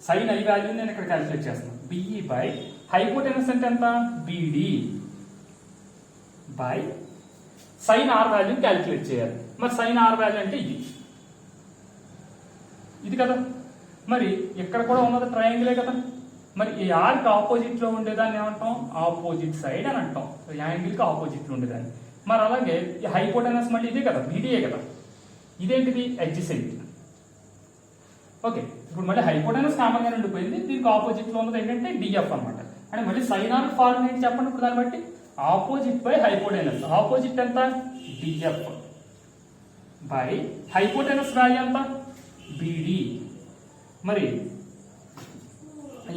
sine I value నేను ఇక్కడ క్యాలిక్యులేట్ చేస్తున్నాను, బిఈ బై హైపోటెనస్ అంటే ఎంత, BD by sine R value calculate చేయాలి. మరి సైన్ ఆర్ వాల్యూ అంటే ఇది కదా. మరి ఇక్కడ కూడా ఉన్నది ట్రయాంగిలే కదా. మరి ఈ ఆర్కి ఆపోజిట్ లో ఉండేదాన్ని ఏమంటాం, ఆపోజిట్ సైడ్ అని అంటాం, యాంగిల్ కి ఆపోజిట్ లో ఉండేదాన్ని. మరి అలాగే ఈ హైపోటెనస్ మళ్ళీ ఇదే కదా, బీడీఏ కదా. ఇదేంటిది, అడ్జసెంట్. ఓకే, ఇప్పుడు మళ్ళీ హైపోటెనస్ కామన్ గా ఉండిపోయింది, దీనికి ఆపోజిట్ లో ఉన్నది ఏంటంటే డిఎఫ్ అనమాట. అంటే మళ్ళీ సైన్ ఆర్ ఫార్ములా ఏంటి చెప్పండి. ఇప్పుడు దాన్ని బట్టి ఆపోజిట్ బై హైపోటెనస్, ఆపోజిట్ ఎంత, డిఎఫ్ బై హైపోటెనస్ వాల్యూ ఎంత, బిడి. మరి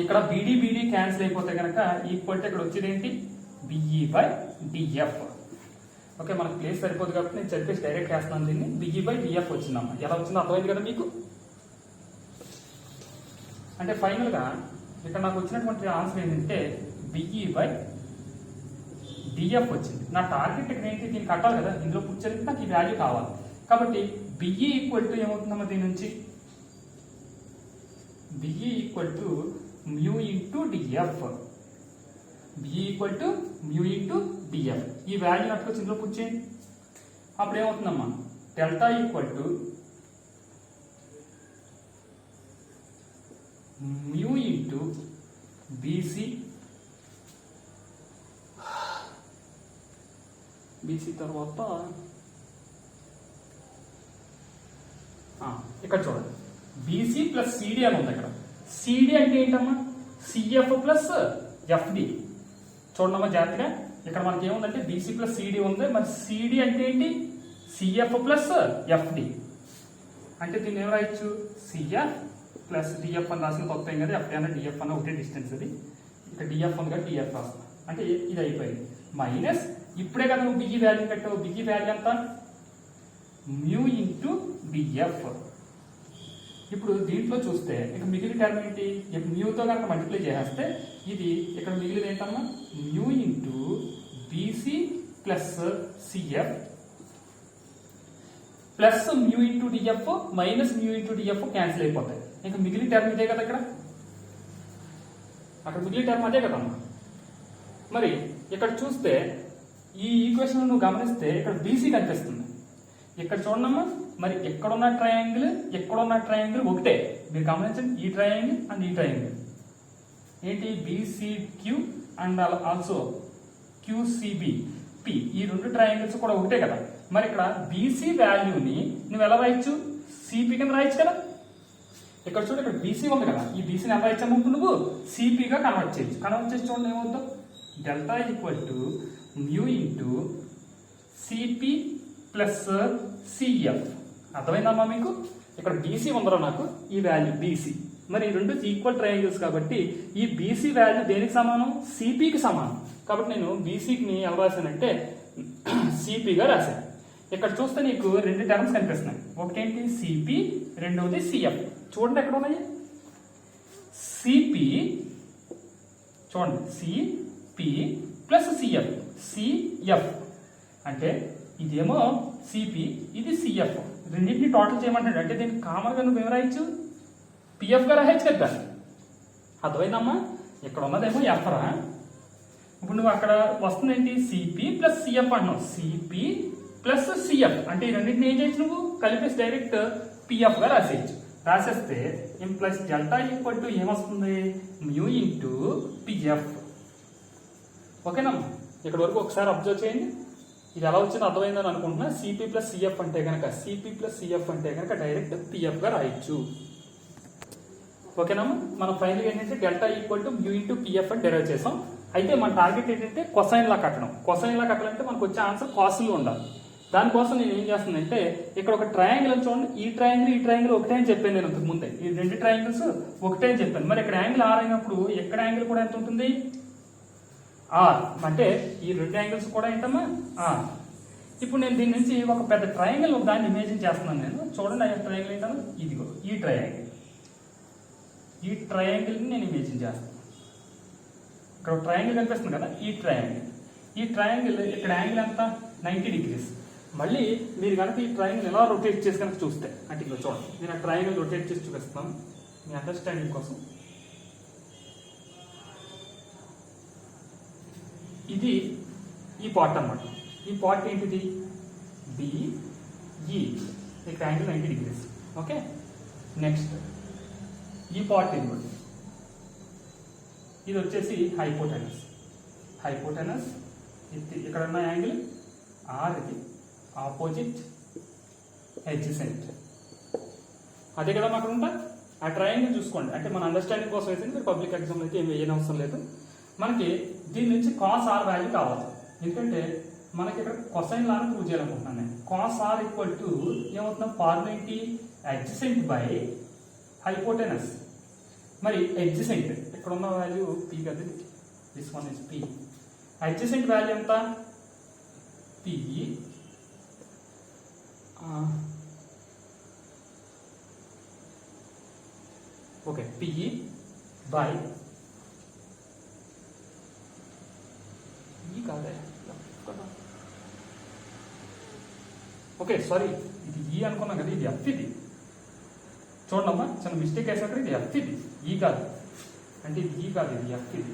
ఇక్కడ బీడీ బీడీ క్యాన్సిల్ అయిపోతే కనుక ఈక్వల్ టు ఇక్కడ వచ్చేది ఏంటి, బిఈ బై డిఎఫ్. ఓకే, మనకు ప్లేస్ సరిపోదు కాబట్టి నేను చెప్పేసి డైరెక్ట్ వేస్తున్నాను దీన్ని. బిఈ బై డిఎఫ్ వచ్చిందమ్మా. ఎలా వచ్చిందో అర్థమైంది కదా మీకు. అంటే ఫైనల్ గా ఇక్కడ నాకు వచ్చినటువంటి ఆన్సర్ ఏంటంటే బిఈ బై డిఎఫ్ వచ్చింది. నా టార్గెట్ ఇక్కడ ఏంటి, దీన్ని కట్టాలి కదా, ఇందులో పుట్ చేస్తే నాకు ఈ వాల్యూ కావాలి. కాబట్టి బిఈ ఈక్వల్ టు ఏమవుతుందమ్మా దీని నుంచి BE equal to mu into DF. BE equal to mu into DF. ఈ వాల్యూ అట్టుకొచ్చి ఇందులో పుట్ చేయండి. అప్పుడు ఏమవుతుందమ్మా delta equal to mu into BC. BC తర్వాత ఇక్కడ చూడండి బీసీ ప్లస్ సిడి అని ఉంది. ఇక్కడ సిడి అంటే ఏంటమ్మా సిఎఫ్ ప్లస్ ఎఫ్డి. చూడమ్మా జాగ్రత్తగా ఇక్కడ మనకి ఏముందంటే బీసీ ప్లస్ సిడి ఉంది. మరి సిడి అంటే ఏంటి సిఎఫ్ ప్లస్ ఎఫ్డి. అంటే దీన్ని ఏం రాయొచ్చు సిఎఫ్ ప్లస్ డిఎఫ్ అని రాసిన తప్పేం కదా. ఎఫ్డి అన్న డిఎఫ్ అన్న ఒకటే డిస్టెన్స్. అది ఇక్కడ డిఎఫ్ ఉంది కదా డిఎఫ్ రాస్తాం. అంటే ఇది అయిపోయింది. మైనస్ ఇప్పుడే కదా నువ్వు బిఈ వాల్యూ పెట్టావు. బిఈ వాల్యూ ఎంత మ్యూ ఇంటూ డిఎఫ్. ఇప్పుడు దీంట్లో చూస్తే ఇక మిగిలిన టర్మ్ ఏంటి మ్యూతో కనుక మల్టిప్లై చేస్తే ఇది ఇక్కడ మిగిలిన ఏంటమ్మా mu into BC plus CF plus mu into DF minus mu into DF cancel అయిపోతాయి. ఇంకా మిగిలిన టర్మ్ ఇదే కదా. అక్కడ మిగిలిన టర్మ్ అదే కదమ్మా. మరి ఇక్కడ చూస్తే ఈ ఈక్వేషన్ నువ్వు గమనిస్తే ఇక్కడ బీసీ కనిపిస్తుంది. ఇక్కడ చూడమ్మా మరి ఎక్కడున్న ట్రయాంగిల్ ఒకటే. మీరు గమనించండి ఈ ట్రయాంగిల్ అండ్ ఈ ట్రయాంగిల్ ఏంటి బీసీక్యూ అండ్ ఆల్సో క్యూసిబి పి. ఈ రెండు ట్రయాంగిల్స్ కూడా ఒకటే కదా. మరి ఇక్కడ బీసీ వాల్యూని నువ్వు ఎలా రాయొచ్చు సిపి కింద రాయొచ్చు కదా. ఇక్కడ చూడు ఇక్కడ బీసీ ఉంది కదా. ఈ బీసీని ఎలా రాయొచ్చాము నువ్వు సిపిగా కన్వర్ట్ చేయొచ్చు. కన్వర్ట్ చేసి చూడండి ఏమవుతుందో delta equal to mu into CP plus CF. అర్థమైందమ్మా మీకు. ఇక్కడ బీసీ ఉందరా నాకు ఈ వాల్యూ బీసీ. మరి ఈ రెండు ఈక్వల్ ట్రయాంగిల్స్ కాబట్టి ఈ బీసీ వాల్యూ దేనికి సమానం సిపికి సమానం. కాబట్టి నేను బీసీకి ఎలా రాశానంటే సిపిగా రాశాను. ఇక్కడ చూస్తే నీకు రెండు టర్మ్స్ కనిపిస్తున్నాయి. ఒకటేంటి సిపి రెండవది సిఎఫ్. చూడండి ఎక్కడ ఉన్నాయి సిపి. చూడండి సిపి ప్లస్ సిఎఫ్. సిఎఫ్ అంటే ఇదేమో సిపి ఇది సిఎఫ్. రెండింటిని టోటల్ చేయమంటాడు. అంటే దీనికి కామన్గా నువ్వు ఏం రాయొచ్చు పిఎఫ్ గా రాయొచ్చు కదా. అర్థమైందమ్మా. ఇక్కడ ఉన్నదేమో ఎఫ్ రా. ఇప్పుడు నువ్వు అక్కడ వస్తుంది ఏంటి సిపి ప్లస్ సిఎఫ్ అంటున్నావు. సిపి ప్లస్ సిఎఫ్ అంటే ఈ రెండింటిని ఏం చేయొచ్చు నువ్వు కలిపేసి డైరెక్ట్ పిఎఫ్ గా రాసేయచ్చు. రాసేస్తే ప్లస్ డెల్టా ఈక్వల్ టు ఏమొస్తుంది మ్యూ ఇంటూ పిఎఫ్. ఓకేనమ్మా. ఇక్కడ వరకు ఒకసారి అబ్జర్వ్ చేయండి. ఇది ఎలా వచ్చిందో అర్థమైందని అనుకుంటున్నా. సిపి ప్లస్ సిఎఫ్ అంటే కనుక డైరెక్ట్ పిఎఫ్ గా రాయొచ్చు. ఓకేనమ్మా. మనం ఫైనల్ ఏంటంటే delta equal to mu into PF అని డెరైవ్ చేసాం. అయితే మన టార్గెట్ ఏంటంటే కొసైన్ లా కట్టడం. కొసైన్ లా కట్టాలంటే మనకు వచ్చే ఆన్సర్ కాసులు ఉండాలి. దానికోసం నేను ఏం చేస్తున్నానంటే ఇక్కడ ఒక ట్రయాంగిల్ అని చూడండి. ఈ ట్రయాంగిల్ ఒకటే అని చెప్పాను నేను అంతకు ముందే. ఈ రెండు ట్రయాంగిల్స్ ఒకటే అని చెప్పాను. మరి ఇక్కడ యాంగిల్ ఆర్ అయినప్పుడు ఎక్కడ యాంగిల్ కూడా ఎంత ఉంటుంది ఆర్. అంటే ఈ రెండు యాంగిల్స్ కూడా ఏంటమ్మా ఆర్. ఇప్పుడు నేను దీని నుంచి ఒక పెద్ద ట్రయాంగిల్ దాన్ని ఇమేజిన్ చేస్తున్నాను నేను. చూడండి ఆ ట్రయాంగిల్ ఏంటన్నా ఇదిగో ఈ ట్రయాంగిల్ని నేను ఇమేజిన్ చేస్తాను. ఇక్కడ ఒక ట్రయాంగిల్ కనిపిస్తుంది కదా. ఈ ట్రయాంగిల్ ఇక్కడ యాంగిల్ ఎంత 90 degrees. మళ్ళీ మీరు కనుక ఈ ట్రయాంగిల్ ఎలా రొటేట్ చేసి కనుక చూస్తే అంటే ఇక్కడ చూడండి నేను ఆ ట్రయాంగిల్ రొటేట్ చేసి చూపిస్తాను మీ అండర్స్టాండింగ్ కోసం. ఇది ఈ పార్ట్ అన్నమాట. ఈ పార్ట్ ఏంటిది బిఈ. ఇక్కడ యాంగిల్ 90 degrees. ఓకే. నెక్స్ట్ ఈ పార్ట్ ఇవ్వండి. ఇది వచ్చేసి హైపోటెనస్. ఇక్కడ ఉన్న యాంగిల్ ఆర్. ఇది ఆపోజిట్ ఎడ్జసెంట్. అదే కదా అక్కడ ఉంటా. ఆ ట్రయాంగిల్ చూసుకోండి. అంటే మన అండర్స్టాండింగ్ కోసం అయితే మీరు పబ్లిక్ ఎగ్జామ్ అయితే ఏం వేయని అవసరం లేదు. మనకి దీని నుంచి కాస్ ఆర్ వాల్యూ కావాలి. ఎందుకంటే మనకి ఇక్కడ కొసైన్ లాను ప్రూవ్ చేయాలనుకుంటున్నాను నేను. కాస్ ఆర్ ఈక్వల్ టు ఏమవుతుందో ఫార్ములా ఏంటి ఎడ్జసెంట్ బై హైపోటెనస్. మరి ఎడ్జసెంట్ ఇక్కడ ఉన్న వాల్యూ పి కదా. This one is P. Adjacent value ఎంత పి. ఓకే పి బై ఈ కాదా. ఓకే సారీ ఇది ఈ అనుకున్నాం కదా, ఇది ఎఫ్. ఇది చూడమ్మా, చిన్న మిస్టేక్ వేసాక ఇది ఎఫ్, ఇది ఈ కాదు, అంటే ఇది ఈ కాదు, ఇది ఎఫ్. ఇది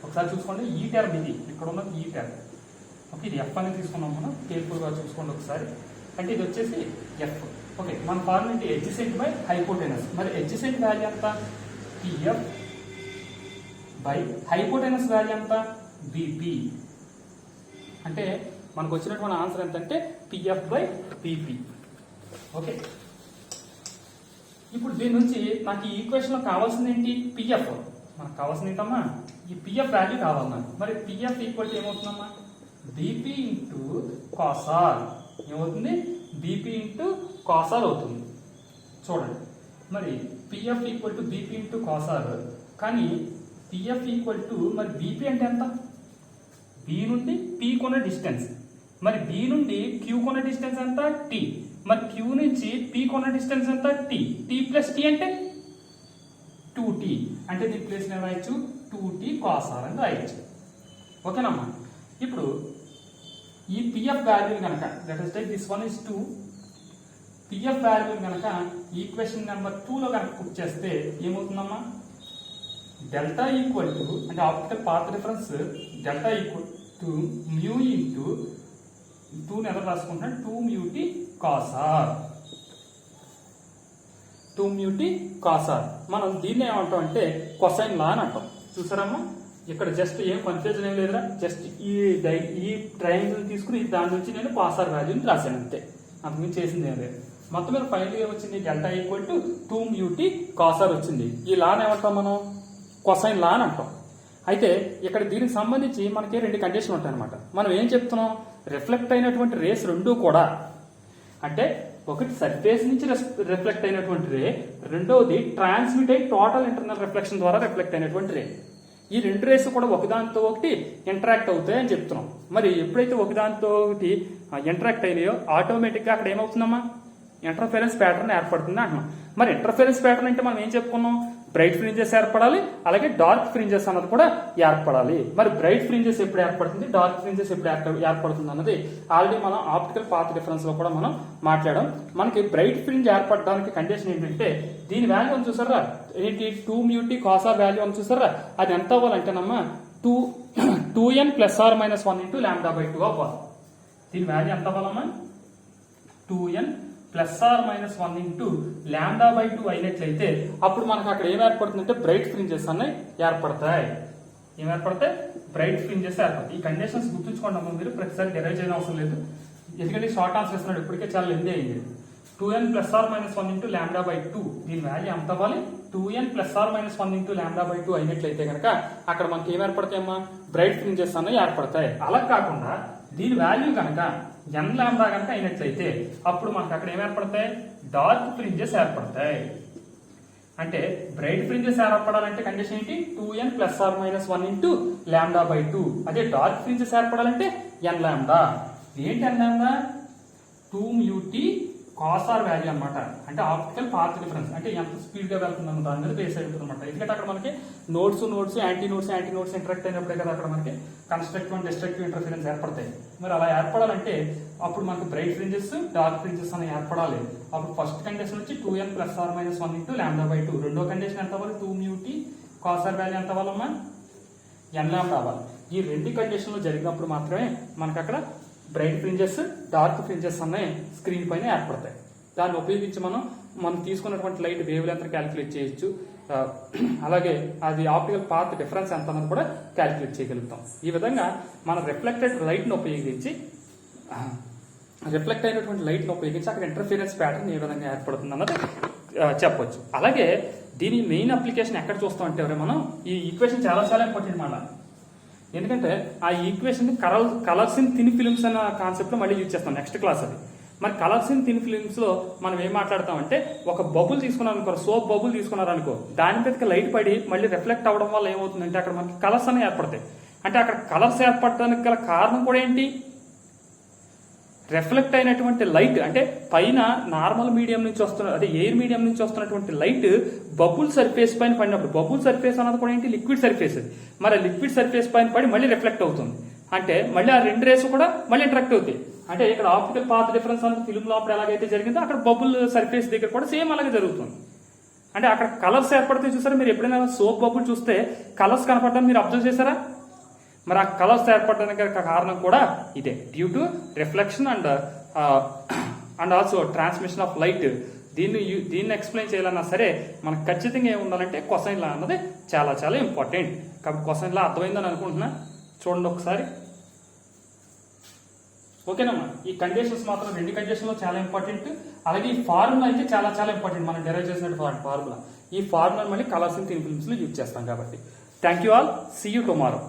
ఒకసారి చూసుకోండి, ఈ టర్మ్ ఇది ఇక్కడ ఉన్నది ఈ టర్మ్. ఓకే, ఇది ఎఫ్ అనేది తీసుకున్నాం మనం, కేర్ఫుల్గా చూసుకోండి ఒకసారి. అంటే ఇది వచ్చేసి ఎఫ్. ఓకే, మన ఫార్ములా ఏంటి, ఎడ్జసెంట్ బై హైపోటెనస్. మరి ఎడ్జసెంట్ వాల్యూ ఎంత, పిఎఫ్ బై హైపోటెనస్ వాల్యూ ఎంత, బిపి. అంటే మనకు వచ్చినటువంటి ఆన్సర్ ఎంతంటే పిఎఫ్ బై బిపి. ఓకే, ఇప్పుడు దీని నుంచి నాకు ఈ ఈక్వేషన్లో కావాల్సింది ఏంటి, పిఎఫ్. మనకు కావాల్సింది ఏంటమ్మా, ఈ పిఎఫ్ వాల్యూ కావాలి నాకు. మరి పిఎఫ్ ఈక్వల్ టు ఏమవుతుందమ్మా, బీపీ ఇంటూ కాసార్. ఏమవుతుంది, బీపీ ఇంటూ కాసార్ అవుతుంది. చూడండి, మరి PF equal to BP into cos R, కానీ పిఎఫ్ ఈక్వల్ టు మరి బీపీ అంటే ఎంత, బి నుండి పీ కొన్న డిస్టెన్స్. మరి బి నుండి క్యూ కొన్న డిస్టెన్స్ ఎంత, టీ. మరి క్యూ నుంచి పీ కొన్న డిస్టెన్స్ ఎంత, టీ. టీ ప్లస్ టీ అంటే 2t. అంటే దీని ప్లేస్ నేను రాయొచ్చు 2t కాసార్ అని రాయొచ్చు. ఓకేనమ్మా, ఇప్పుడు ఈ పిఎఫ్ వాల్యూ కనుక, let us take this one is 2. PF value కనుక ఈక్వేషన్ నెంబర్ 2లో కనుక పుట్ చేస్తే ఏమవుతుందమ్మా, డెల్టా ఈక్వల్ టు, అంటే optical path difference, delta equal to mu into 2ని ఎలా రాసుకుంటున్నాం, 2μt కాసార్. 2μt కాసార్. మనం దీన్ని ఏమంటాం అంటే కొసైన్ లా అని అంటాం. చూసారమ్మా, ఇక్కడ జస్ట్ ఏం కన్ఫ్యూజన్ ఏం లేదురా, జస్ట్ ఈ ట్రయాంగిల్ తీసుకుని దాని నుంచి నేను కాసార్ వాల్యూని రాశాను అంతే, అంతకుమించి చేసింది ఏం లేదు. మొత్తం మీద ఫైనల్ ఏమొచ్చింది, డెల్టా ఈక్వల్ టు 2μt కాసార్ వచ్చింది. ఈ లాని ఏమంటాం మనం, కొసైన్ లా అని అంటాం. అయితే ఇక్కడ దీనికి సంబంధించి మనకి రెండు కండిషన్లు ఉంటాయి అనమాట. మనం ఏం చెప్తున్నాం, రిఫ్లెక్ట్ అయినటువంటి రేస్ రెండు కూడా, అంటే ఒకటి సర్ఫేస్ నుంచి రిఫ్లెక్ట్ అయినటువంటి రే, రెండవది ట్రాన్స్మిట్ అయ్యి టోటల్ ఇంటర్నల్ రిఫ్లెక్షన్ ద్వారా రిఫ్లెక్ట్ అయినటువంటి రే. ఈ రెండు రేస్ కూడా ఒకదానితో ఒకటి ఇంటరాక్ట్ అవుతాయి అని చెప్తున్నాం. మరి ఎప్పుడైతే ఒకదానితో ఒకటి ఇంటరాక్ట్ అయినాయో ఆటోమేటిక్గా అక్కడ ఏమవుతుందమ్మా, ఇంటర్ఫరెన్స్ ప్యాటర్న్ ఏర్పడుతుంది అంటున్నాం. మరి ఇంటర్ఫరెన్స్ ప్యాటర్న్ అంటే మనం ఏం చెప్పుకున్నాం, బ్రైట్ ఫ్రింజెస్ ఏర్పడాలి, అలాగే డార్క్ ఫ్రింజెస్ అన్నది కూడా ఏర్పడాలి. మరి బ్రైట్ ఫ్రింజెస్ ఎప్పుడు ఏర్పడుతుంది, డార్క్ ఫ్రింజెస్ ఎప్పుడు ఏర్పడుతుంది అన్నది ఆల్రెడీ మనం ఆప్టికల్ పాత్ డిఫరెన్స్ లో కూడా మనం మాట్లాడాం. మనకి బ్రైట్ ఫ్రింజ్ ఏర్పడడానికి కండిషన్ ఏంటంటే, దీని వాల్యూ అని చూసారా ఏంటి, 2μt కాసార్ వాల్యూ అని చూసారా, అది ఎంత అవ్వాలంటేనమ్మా 2n + or - 1 × λ/2 అవ్వాలి. దీని వాల్యూ ఎంత అవ్వాలమ్మా, 2n + or - 1 × λ/2 అయినట్లయితే అప్పుడు మనకు అక్కడ ఏం ఏర్పడుతుందంటే బ్రైట్ ఫ్రింజెస్ అన్నీ ఏర్పడతాయి. ఏం ఏర్పడతాయి, బ్రైట్ ఫ్రింజెస్ ఏర్పడతాయి. ఈ కండిషన్స్ గుర్తుంచుకోండి అమ్మ, మీరు ప్రతిసారి డెరైవ్ చేయడం అవసరం లేదు, ఎందుకంటే షార్ట్ ఆన్సర్ ఇస్తున్నాడు, ఇప్పటికే చాలా లెంతీ అయింది. 2n + or - 1 × λ/2 దీని వాల్యూ ఎంత అవ్వాలి, 2n + or - 1 × λ/2 అయినట్లయితే కనుక అక్కడ మనకి ఏం ఏర్పడతాయమ్మా, బ్రైట్ ఫ్రింజెస్ అన్నీ ఏర్పడతాయి. అలా కాకుండా దీని వాల్యూ కనుక n లాంబ్డా కనుక అయినట్లయితే అప్పుడు మనకు అక్కడ ఏం ఏర్పడతాయి, డార్క్ ఫ్రింజెస్ ఏర్పడతాయి. అంటే బ్రైట్ ఫ్రింజెస్ ఏర్పడాలంటే కండిషన్ ఏంటి, 2n + or - 1 × λ/2. అదే డార్క్ ఫ్రింజెస్ ఏర్పడాలంటే n లాంబ్డా. ఏంటి n లాంబ్డా, 2μt కాసార్ వాల్యూ అనమాట. అంటే ఆప్టికల్ పాత్ డిఫరెన్స్, అంటే ఎంత స్పీడ్ గా వెళ్తుందన్న దాని మీద బేస్ అయి ఉంటుంది అనమాట. ఎందుకంటే అక్కడ మనకి నోడ్స్ యాంటీ నోడ్స్ ఇంటరాక్ట్ అయినప్పుడే కదా అక్కడ మనకి కన్స్ట్రక్టివ్ అండ్ డిస్ట్రక్టివ్ ఇంటర్ఫరెన్స్ ఏర్పడతాయి. మరి అలా ఏర్పడాలంటే అప్పుడు మనకు బ్రైట్ ఫ్రింజెస్, డార్క్ ఫ్రింజెస్ అని ఏర్పడాలి. అప్పుడు ఫస్ట్ కండిషన్ వచ్చి 2n + or - 1 × λ/2. రెండో కండిషన్ ఎంత అవ్వాలి, 2μt కాసార్ వాల్యూ ఎంత అవ్వాలమ్మా, n లాంబ్డా అవ్వాలి. ఈ రెండు కండిషన్లు జరిగినప్పుడు మాత్రమే మనకు అక్కడ బ్రైట్ ఫ్రింజెస్, డార్క్ ఫ్రింజెస్ అనే స్క్రీన్ పైన ఏర్పడతాయి. దాన్ని ఉపయోగించి మనం తీసుకున్నటువంటి లైట్ వేవ్ లెంత్ క్యాలిక్యులేట్ చేయొచ్చు. అలాగే అది ఆప్టికల్ పాత్ డిఫరెన్స్ ఎంత అన్నది కూడా క్యాలిక్యులేట్ చేయగలుగుతాం. ఈ విధంగా మనం రిఫ్లెక్ట్ అయినటువంటి లైట్ను ఉపయోగించి అక్కడ ఇంటర్ఫిరెన్స్ ప్యాటర్న్ ఏ విధంగా ఏర్పడుతుంది అన్నది చెప్పొచ్చు. అలాగే దీని మెయిన్ అప్లికేషన్ ఎక్కడ చూస్తాం అంటే మనం ఈ ఈక్వేషన్ చాలా ఇంపార్టెంట్ మాట. ఎందుకంటే ఆ equation colours in thin films అన్న కాన్సెప్ట్ లో మళ్ళీ యూజ్ చేస్తాం నెక్స్ట్ క్లాస్ అది. మరి కలర్స్ ఇన్ థిన్ ఫిల్మ్స్ లో మనం ఏం మాట్లాడతామంటే, ఒక బబుల్ తీసుకున్నారనుకో, సోప్ బబుల్ తీసుకున్నారనుకో, దాని మీదకి లైట్ పడి మళ్ళీ రిఫ్లెక్ట్ అవ్వడం వల్ల ఏమవుతుందంటే అక్కడ మనకి కలర్స్ అనేవి ఏర్పడతాయి. అంటే అక్కడ కలర్స్ ఏర్పడడానికి గల కారణం కూడా ఏంటి, రిఫ్లెక్ట్ అయినటువంటి లైట్, అంటే పైన నార్మల్ మీడియం నుంచి అదే ఎయిర్ మీడియం నుంచి వస్తున్నటువంటి లైట్ బబుల్ సర్ఫేస్ పైన పడినప్పుడు, బబుల్ సర్ఫేస్ అన్నది కూడా ఏంటి, లిక్విడ్ సర్ఫేస్. మరి లిక్విడ్ సర్ఫేస్ పైన పడి మళ్ళీ రిఫ్లెక్ట్ అవుతుంది. అంటే మళ్ళీ ఆ రెండు రేస్ కూడా మళ్ళీ ఇంటరాక్ట్ అవుతాయి. అంటే ఇక్కడ ఆప్టికల్ పాత్ డిఫరెన్స్ అనేది ఫిల్మ్ లోపల ఎలాగైతే జరిగిందో అక్కడ బబుల్ సర్ఫేస్ దగ్గర కూడా సేమ్ అలాగే జరుగుతుంది. అంటే అక్కడ కలర్స్ ఏర్పడితే చూసారా, మీరు ఎప్పుడైనా సోప్ బబుల్ చూస్తే కలర్స్ కనపడడం మీరు అబ్జర్వ్ చేశారా? మరి ఆ కలర్స్ ఏర్పడడానికి కారణం కూడా ఇదే, due to reflection and also transmission of light. దీన్ని ఎక్స్ప్లెయిన్ చేయాలన్నా సరే మనకు ఖచ్చితంగా ఏమి ఉండాలంటే కొసైన్ లా అన్నది చాలా చాలా ఇంపార్టెంట్. కాబట్టి కొసైన్ లా అర్థమైందని అనుకుంటున్నా. చూడండి ఒకసారి, ఓకేనమ్మా. ఈ కండిషన్స్ మాత్రం 2 కండిషన్లో చాలా ఇంపార్టెంట్. అలాగే ఈ ఫార్ములా అయితే చాలా చాలా ఇంపార్టెంట్, మనం డెరైవ్ చేసినటువంటి ఫార్ములా. ఈ ఫార్ములా మళ్ళీ కలర్స్ ఇన్ థిన్ ఫిల్మ్స్ లో యూజ్ చేస్తాం కాబట్టి. Thank you all, see you tomorrow.